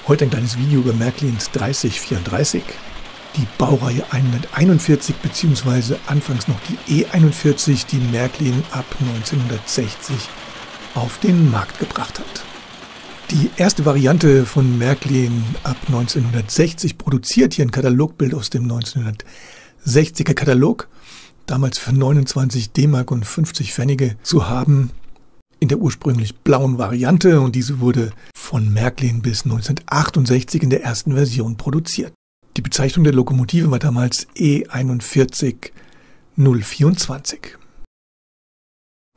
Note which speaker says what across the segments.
Speaker 1: Heute ein kleines Video über Märklins 3034, die Baureihe 141 bzw. anfangs noch die E41, die Märklin ab 1960 auf den Markt gebracht hat. Die erste Variante von Märklin ab 1960 produziert, hier ein Katalogbild aus dem 1960er Katalog, damals für 29 D-Mark und 50 Pfennige zu haben, in der ursprünglich blauen Variante, und diese wurde von Märklin bis 1968 in der ersten Version produziert. Die Bezeichnung der Lokomotive war damals E41 024.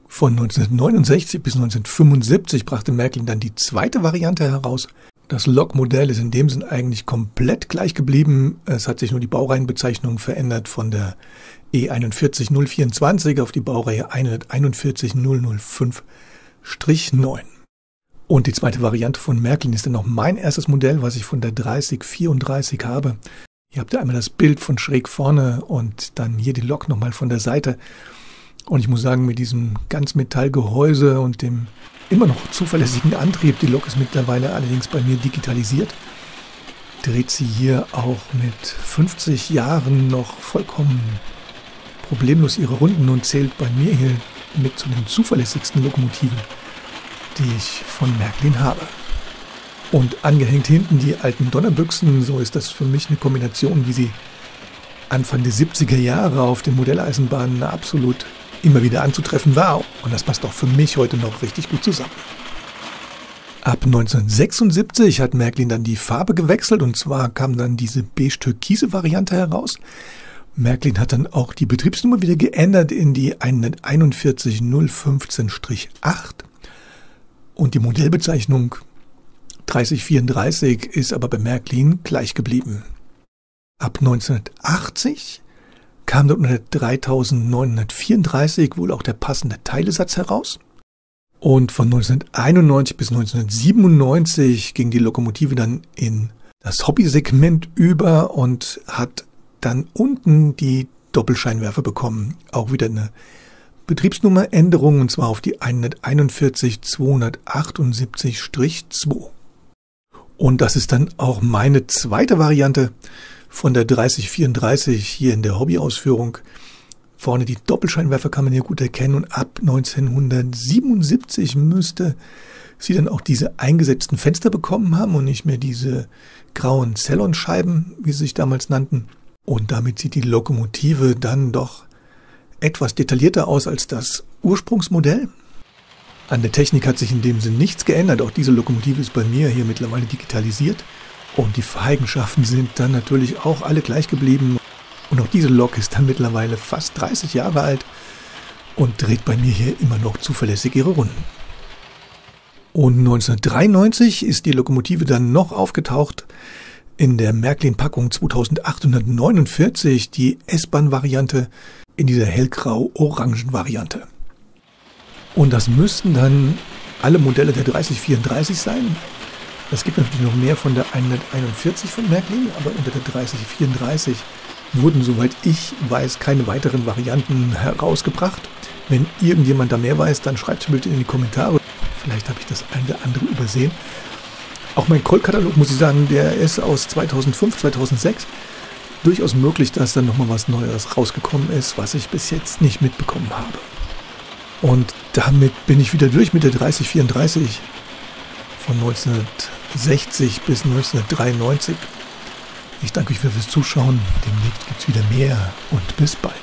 Speaker 1: Von 1969 bis 1975 brachte Märklin dann die zweite Variante heraus. Das Lokmodell ist in dem Sinn eigentlich komplett gleich geblieben. Es hat sich nur die Baureihenbezeichnung verändert von der E41 024 auf die Baureihe 141 005-9. Und die zweite Variante von Märklin ist dann auch mein erstes Modell, was ich von der 3034 habe. Hier habt ihr einmal das Bild von schräg vorne und dann hier die Lok nochmal von der Seite. Und ich muss sagen, mit diesem Ganzmetallgehäuse und dem immer noch zuverlässigen Antrieb, die Lok ist mittlerweile allerdings bei mir digitalisiert, dreht sie hier auch mit 50 Jahren noch vollkommen problemlos ihre Runden und zählt bei mir hier mit zu den zuverlässigsten Lokomotiven, die ich von Märklin habe. Und angehängt hinten die alten Donnerbüchsen, so ist das für mich eine Kombination, wie sie Anfang der 70er Jahre auf den Modelleisenbahnen absolut immer wieder anzutreffen war. Und das passt auch für mich heute noch richtig gut zusammen. Ab 1976 hat Märklin dann die Farbe gewechselt, und zwar kam dann diese beige-türkise Variante heraus. Märklin hat dann auch die Betriebsnummer wieder geändert in die 141 015-8 und die Modellbezeichnung 3034 ist aber bei Märklin gleich geblieben. Ab 1980 kam dann unter 3934 wohl auch der passende Teilesatz heraus. Und von 1991 bis 1997 ging die Lokomotive dann in das Hobbysegment über und hat dann unten die Doppelscheinwerfer bekommen. Auch wieder eine Betriebsnummeränderung, und zwar auf die 141 278-2. Und das ist dann auch meine zweite Variante von der 3034 hier in der Hobbyausführung. Vorne die Doppelscheinwerfer kann man hier gut erkennen, und ab 1977 müsste sie dann auch diese eingesetzten Fenster bekommen haben und nicht mehr diese grauen Cellon-Scheiben, wie sie sich damals nannten. Und damit sieht die Lokomotive dann doch etwas detaillierter aus als das Ursprungsmodell. An der Technik hat sich in dem Sinn nichts geändert. Auch diese Lokomotive ist bei mir hier mittlerweile digitalisiert. Und die Fahreigenschaften sind dann natürlich auch alle gleich geblieben. Und auch diese Lok ist dann mittlerweile fast 30 Jahre alt und dreht bei mir hier immer noch zuverlässig ihre Runden. Und 1993 ist die Lokomotive dann noch aufgetaucht in der Märklin-Packung 2849, die S-Bahn-Variante in dieser hellgrau-orangen Variante. Und das müssten dann alle Modelle der 3034 sein. Es gibt natürlich noch mehr von der 141 von Märklin, aber unter der 3034 wurden, soweit ich weiß, keine weiteren Varianten herausgebracht. Wenn irgendjemand da mehr weiß, dann schreibt es bitte in die Kommentare. Vielleicht habe ich das eine oder andere übersehen. Auch mein Colt-Katalog, muss ich sagen, der ist aus 2005, 2006. Durchaus möglich, dass dann nochmal was Neues rausgekommen ist, was ich bis jetzt nicht mitbekommen habe. Und damit bin ich wieder durch mit der 3034 von 1960 bis 1993. Ich danke euch fürs Zuschauen. Demnächst gibt es wieder mehr und bis bald.